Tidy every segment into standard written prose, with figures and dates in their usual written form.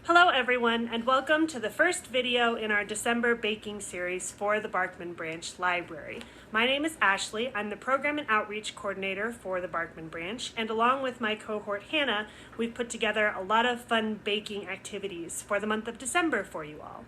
Hello everyone, and welcome to the first video in our December baking series for the Barkman Branch Library. My name is Ashley. I'm the Program and Outreach Coordinator for the Barkman Branch, and along with my cohort Hannah, we've put together a lot of fun baking activities for the month of December for you all.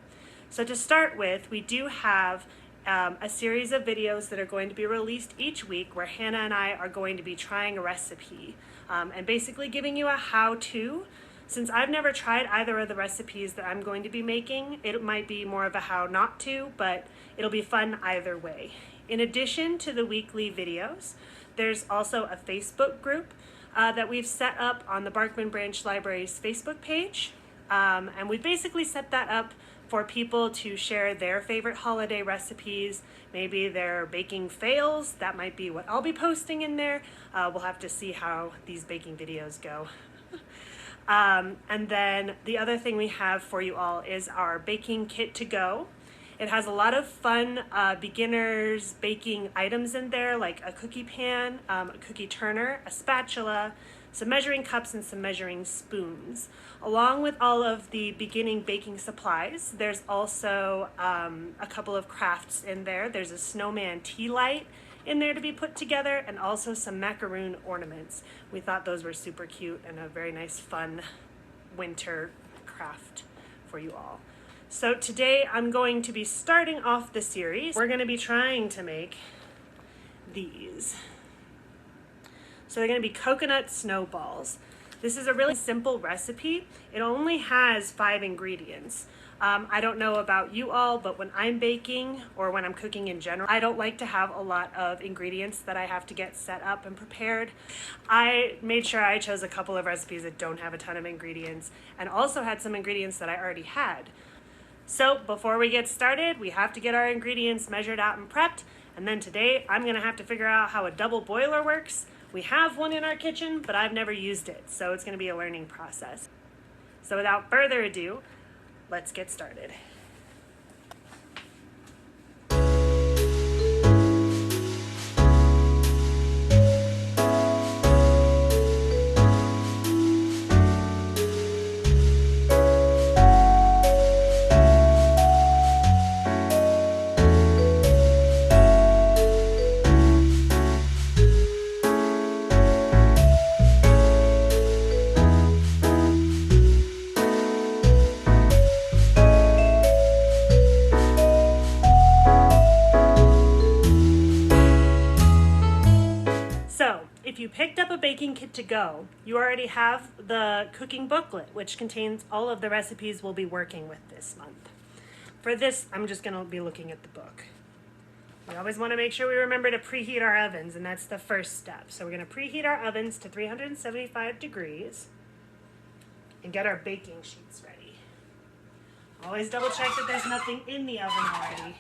So to start with, we do have a series of videos that are going to be released each week where Hannah and I are going to be trying a recipe and basically giving you a how-to. Since I've never tried either of the recipes that I'm going to be making, it might be more of a how not to, but it'll be fun either way. In addition to the weekly videos, there's also a Facebook group that we've set up on the Barkman Branch Library's Facebook page. And we basically set that up for people to share their favorite holiday recipes, maybe their baking fails. That might be what I'll be posting in there. We'll have to see how these baking videos go. And then the other thing we have for you all is our baking kit to go. It has a lot of fun beginners baking items in there, like a cookie pan, a cookie turner, a spatula, some measuring cups, and some measuring spoons. Along with all of the beginning baking supplies, there's also a couple of crafts in there. There's a snowman tea light in there to be put together, and also some macaroon ornaments. We thought those were super cute and a very nice fun winter craft for you all. So today I'm going to be starting off the series. We're going to be trying to make these. So they're going to be coconut snowballs. This is a really simple recipe. It only has 5 ingredients. I don't know about you all, but when I'm baking or when I'm cooking in general, I don't like to have a lot of ingredients that I have to get set up and prepared. I made sure I chose a couple of recipes that don't have a ton of ingredients and also had some ingredients that I already had. So before we get started, we have to get our ingredients measured out and prepped. And then today I'm gonna have to figure out how a double boiler works. We have one in our kitchen, but I've never used it, so it's gonna be a learning process. So without further ado, let's get started. If you picked up a baking kit to go, you already have the cooking booklet, which contains all of the recipes we'll be working with this month. For this, I'm just going to be looking at the book. We always want to make sure we remember to preheat our ovens, and that's the first step. So we're going to preheat our ovens to 375 degrees and get our baking sheets ready. Always double check that there's nothing in the oven already.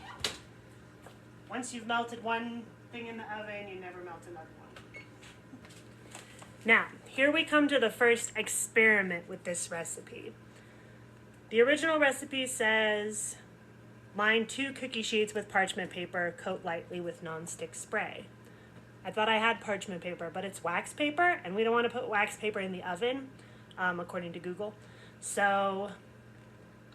Once you've melted one thing in the oven, you never melt another one. Now, here we come to the first experiment with this recipe. The original recipe says, line 2 cookie sheets with parchment paper, coat lightly with nonstick spray. I thought I had parchment paper, but it's wax paper, and we don't want to put wax paper in the oven, according to Google. So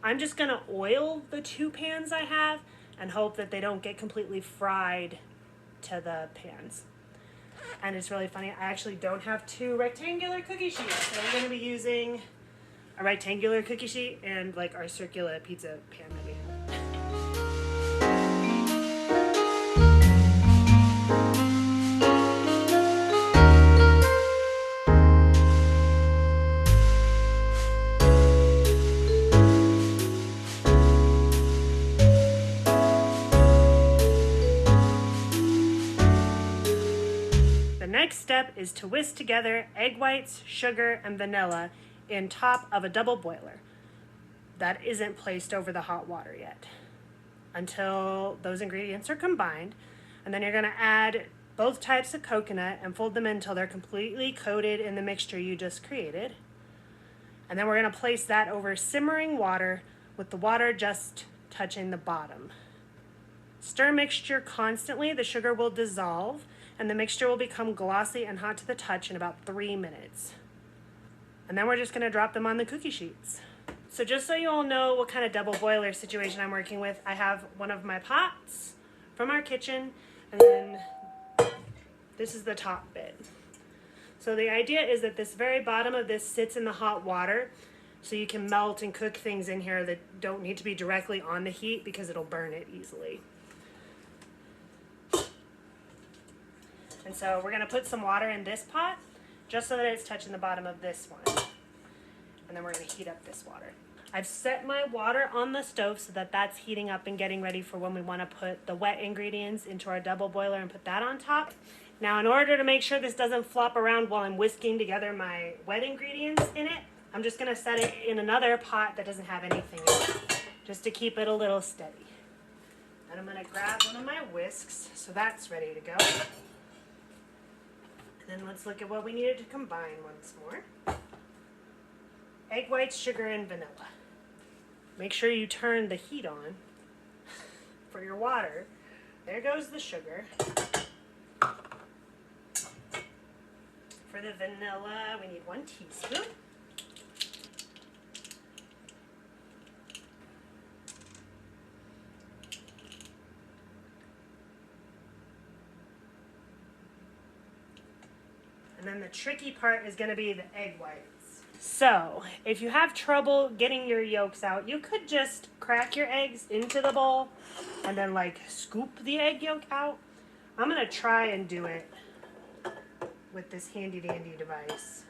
I'm just gonna oil the 2 pans I have and hope that they don't get completely fried to the pans. And it's really funny, I actually don't have 2 rectangular cookie sheets, so I'm going to be using a rectangular cookie sheet and like our circular pizza pan that we have. Next step is to whisk together egg whites, sugar, and vanilla in top of a double boiler that isn't placed over the hot water yet until those ingredients are combined. And then you're going to add both types of coconut and fold them until they're completely coated in the mixture you just created. And then we're going to place that over simmering water with the water just touching the bottom. Stir mixture constantly. The sugar will dissolve and the mixture will become glossy and hot to the touch in about 3 minutes. And then we're just going to drop them on the cookie sheets. So just so you all know what kind of double boiler situation I'm working with, I have one of my pots from our kitchen, and then this is the top bit. So the idea is that this very bottom of this sits in the hot water, so you can melt and cook things in here that don't need to be directly on the heat because it'll burn it easily. And so we're gonna put some water in this pot, just so that it's touching the bottom of this one. And then we're gonna heat up this water. I've set my water on the stove so that that's heating up and getting ready for when we wanna put the wet ingredients into our double boiler and put that on top. Now, in order to make sure this doesn't flop around while I'm whisking together my wet ingredients in it, I'm just gonna set it in another pot that doesn't have anything in it, just to keep it a little steady. And I'm gonna grab one of my whisks, so that's ready to go. And then let's look at what we needed to combine once more. Egg whites, sugar, and vanilla. Make sure you turn the heat on for your water. There goes the sugar. For the vanilla, we need 1 teaspoon. And then the tricky part is going to be the egg whites. So, if you have trouble getting your yolks out, you could just crack your eggs into the bowl and then like scoop the egg yolk out. I'm going to try and do it with this handy dandy device.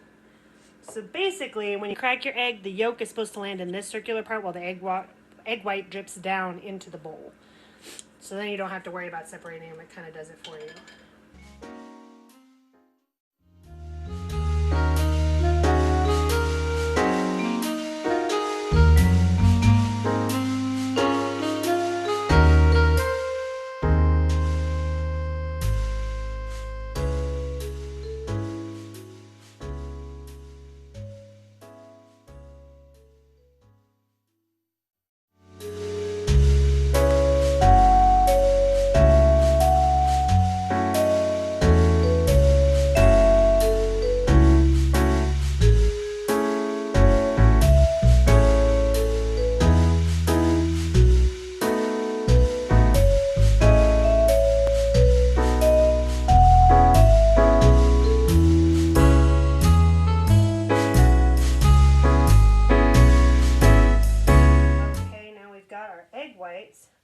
So basically, when you crack your egg, the yolk is supposed to land in this circular part while the egg white drips down into the bowl. So then you don't have to worry about separating them. It kind of does it for you.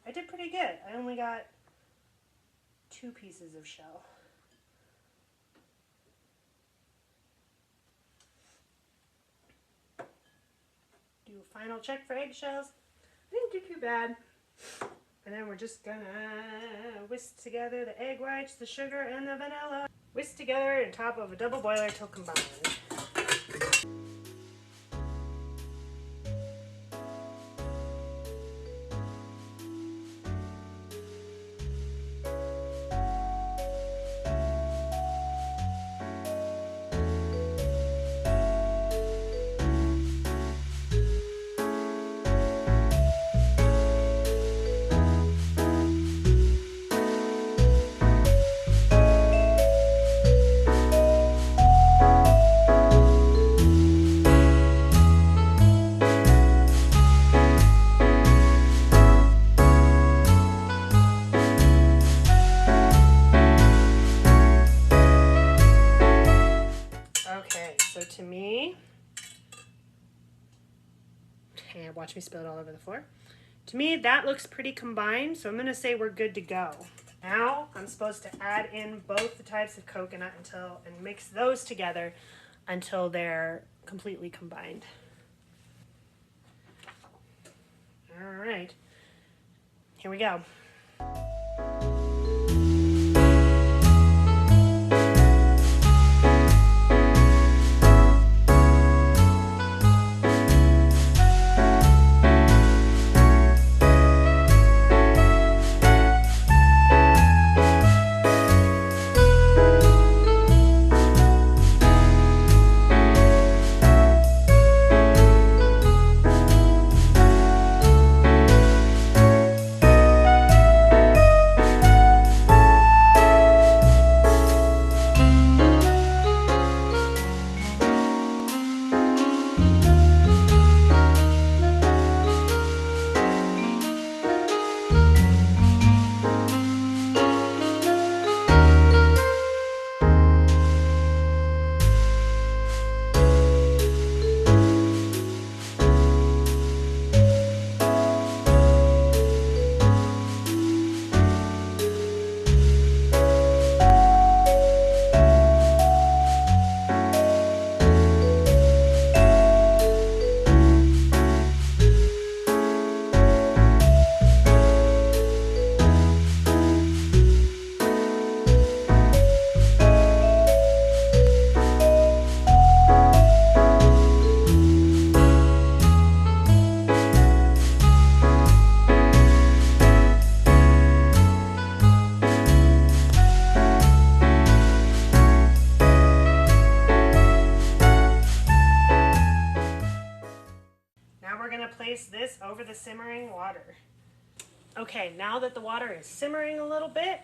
I did pretty good. I only got 2 pieces of shell. Do a final check for eggshells. I didn't do too bad. And then we're just gonna whisk together the egg whites, the sugar, and the vanilla. Whisk together on top of a double boiler till combined. To me, and watch me spill it all over the floor. To me, that looks pretty combined, so I'm going to say we're good to go. Now, I'm supposed to add in both the types of coconut and mix those together until they're completely combined. All right, here we go. we're gonna place this over the simmering water. Okay, now that the water is simmering a little bit,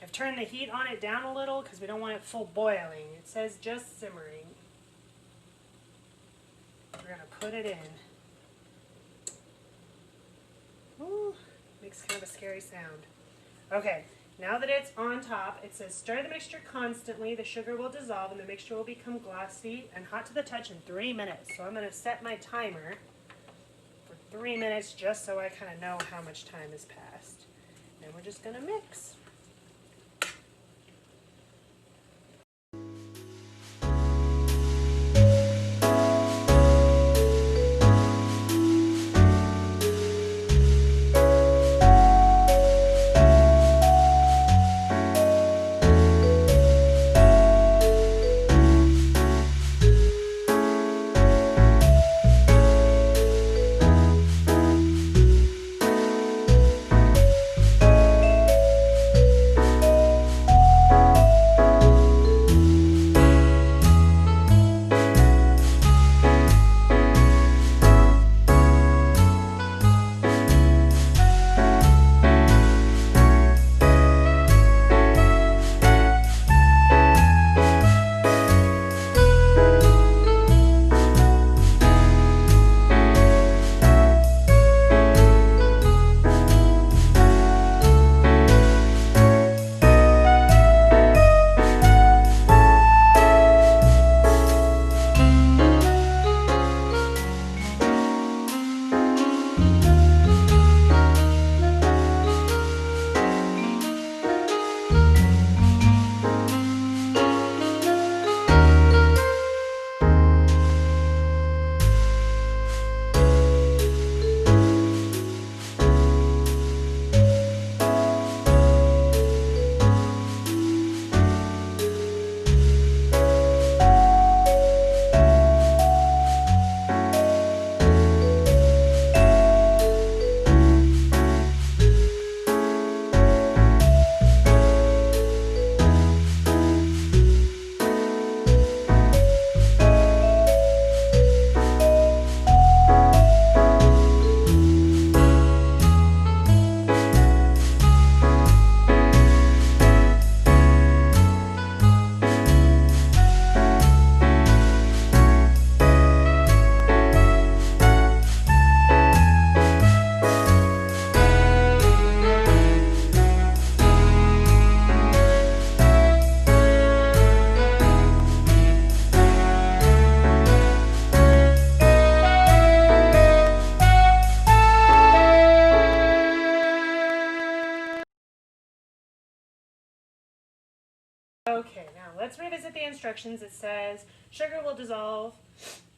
I've turned the heat on it down a little because we don't want it full boiling. It says just simmering. We're gonna put it in. Ooh, makes kind of a scary sound. Okay, now that it's on top, it says stir the mixture constantly. The sugar will dissolve and the mixture will become glossy and hot to the touch in 3 minutes. So I'm gonna set my timer for 3 minutes just so I kind of know how much time has passed. And we're just gonna mix. Okay, now let's revisit the instructions. It says sugar will dissolve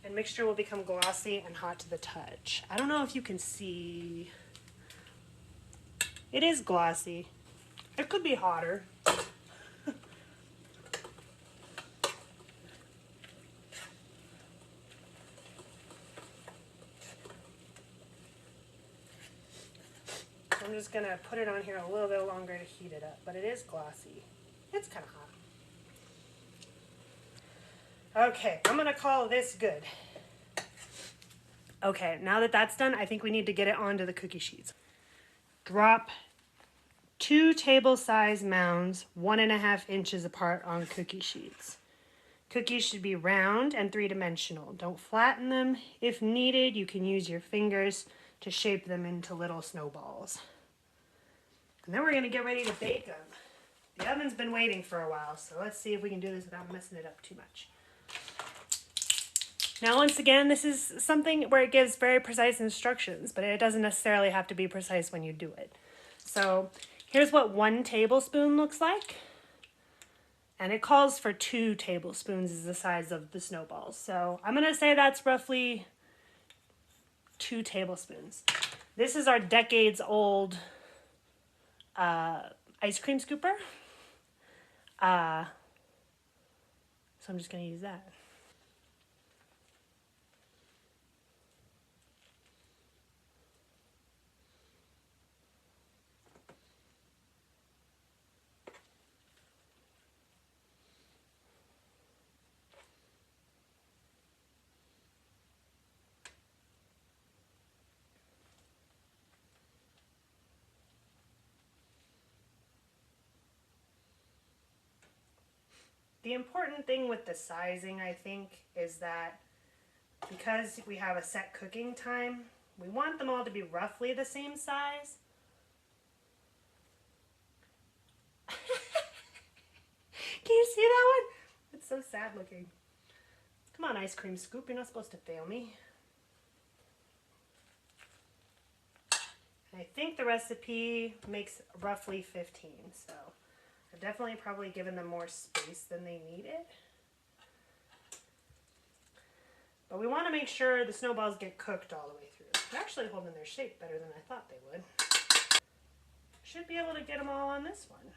and mixture will become glossy and hot to the touch. I don't know if you can see. It is glossy. It could be hotter. I'm just gonna put it on here a little bit longer to heat it up, but it is glossy. It's kind of hot. Okay, I'm gonna call this good. Okay, now that that's done, I think we need to get it onto the cookie sheets. Drop 2 table-size mounds 1.5 inches apart on cookie sheets. Cookies should be round and 3-dimensional. Don't flatten them. If needed, you can use your fingers to shape them into little snowballs. And then we're going to get ready to bake them. The oven's been waiting for a while, so let's see if we can do this without messing it up too much. Now, once again, this is something where it gives very precise instructions, but it doesn't necessarily have to be precise when you do it. So here's what 1 tablespoon looks like. And it calls for 2 tablespoons is the size of the snowballs. So I'm going to say that's roughly 2 tablespoons. This is our decades-old ice cream scooper. So I'm just going to use that. The important thing with the sizing, I think, is that because we have a set cooking time, we want them all to be roughly the same size. Can you see that one? It's so sad looking. Come on, ice cream scoop, you're not supposed to fail me. And I think the recipe makes roughly 15, so I've definitely probably given them more space than they needed. But we want to make sure the snowballs get cooked all the way through. They're actually holding their shape better than I thought they would. Should be able to get them all on this one.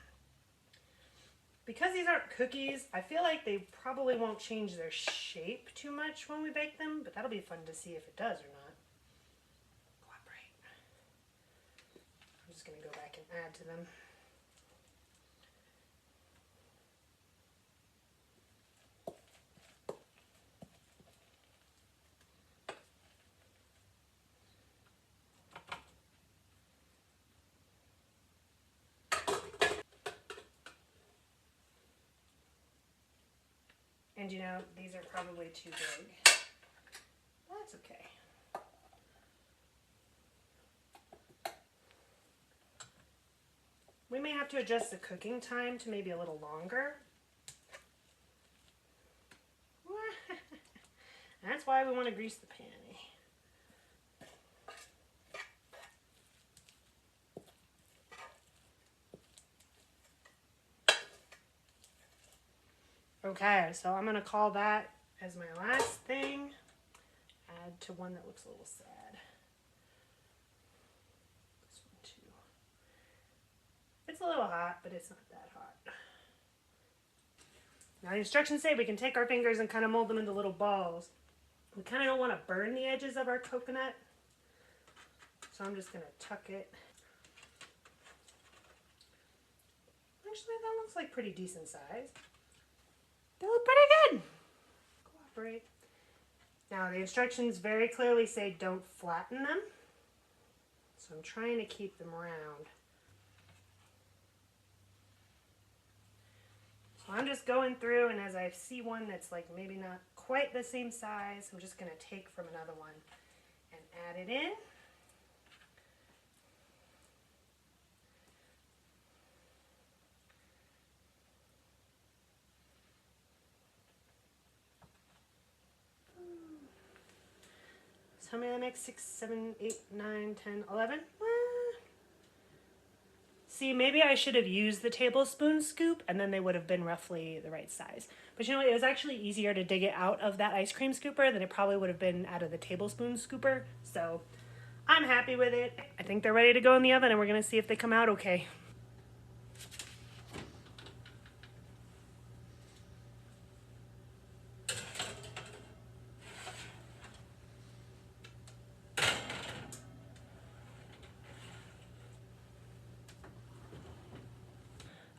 Because these aren't cookies, I feel like they probably won't change their shape too much when we bake them, but that'll be fun to see if it does or not. Cooperate. I'm just going to go back and add to them. And you know, these are probably too big. That's okay. We may have to adjust the cooking time to maybe a little longer. That's why we want to grease the pan. Okay, so I'm going to call that as my last thing. Add to one that looks a little sad. This one too. It's a little hot, but it's not that hot. Now the instructions say we can take our fingers and kind of mold them into little balls. We kind of don't want to burn the edges of our coconut. So I'm just going to tuck it. Actually, that looks like pretty decent size. They look pretty good. Cooperate. Now the instructions very clearly say don't flatten them. So I'm trying to keep them round. So I'm just going through, and as I see one that's like maybe not quite the same size, I'm just going to take from another one and add it in. So how many did I make? 6, 7, 8, 9, 10, 11? See, maybe I should have used the tablespoon scoop and then they would have been roughly the right size. But you know what? It was actually easier to dig it out of that ice cream scooper than it probably would have been out of the tablespoon scooper. So I'm happy with it. I think they're ready to go in the oven and we're going to see if they come out okay.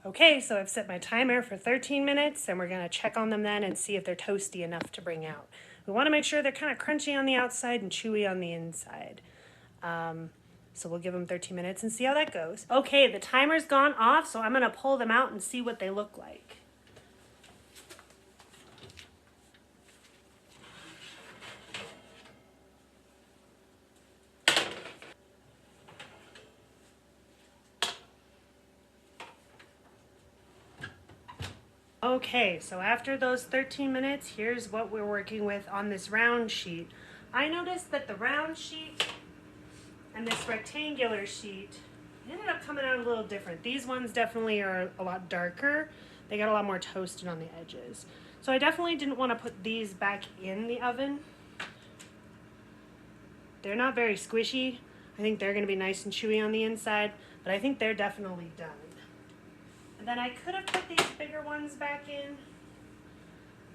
Okay, so I've set my timer for 13 minutes and we're gonna check on them then and see if they're toasty enough to bring out. We wanna make sure they're kind of crunchy on the outside and chewy on the inside. So we'll give them 13 minutes and see how that goes. Okay, the timer's gone off, so I'm gonna pull them out and see what they look like. Okay, so after those 13 minutes, here's what we're working with on this round sheet. I noticed that the round sheet and this rectangular sheet ended up coming out a little different. These ones definitely are a lot darker. They got a lot more toasted on the edges. So I definitely didn't want to put these back in the oven. They're not very squishy. I think they're going to be nice and chewy on the inside, but I think they're definitely done. And then I could have put these bigger ones back in.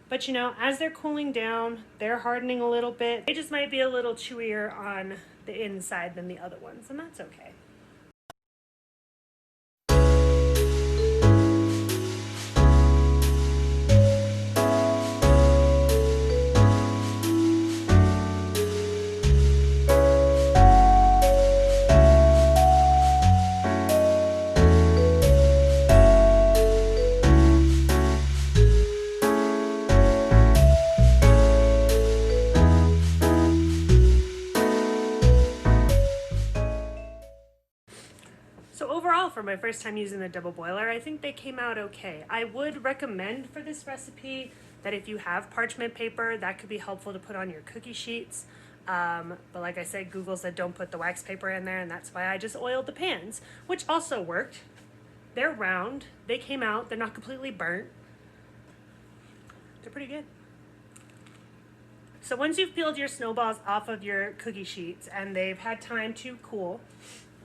But you know, as they're cooling down, they're hardening a little bit. They just might be a little chewier on the inside than the other ones, and that's okay. for my first time using the double boiler, I think they came out okay. I would recommend for this recipe that if you have parchment paper, that could be helpful to put on your cookie sheets. But like I said, Google said don't put the wax paper in there, and that's why I just oiled the pans, which also worked. They're round, they came out, they're not completely burnt. They're pretty good. So once you've peeled your snowballs off of your cookie sheets and they've had time to cool,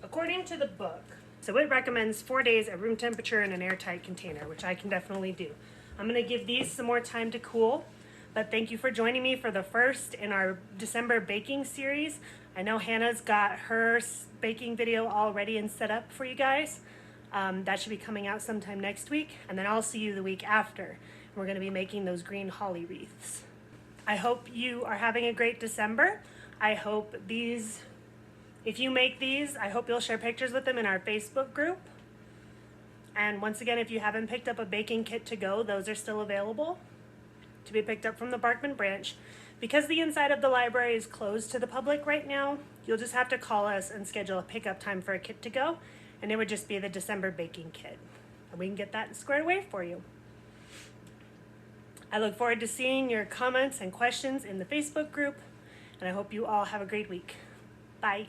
according to the book, so it recommends 4 days at room temperature in an airtight container, which I can definitely do. I'm gonna give these some more time to cool, but thank you for joining me for the first in our December baking series. I know Hannah's got her baking video all ready and set up for you guys. That should be coming out sometime next week, and then I'll see you the week after. We're gonna be making those green holly wreaths. I hope you are having a great December. I hope these, if you make these, I hope you'll share pictures with them in our Facebook group. And once again, if you haven't picked up a baking kit to go, those are still available to be picked up from the Barkman branch. Because the inside of the library is closed to the public right now, you'll just have to call us and schedule a pickup time for a kit to go, and it would just be the December baking kit. And we can get that squared away for you. I look forward to seeing your comments and questions in the Facebook group, and I hope you all have a great week. Bye.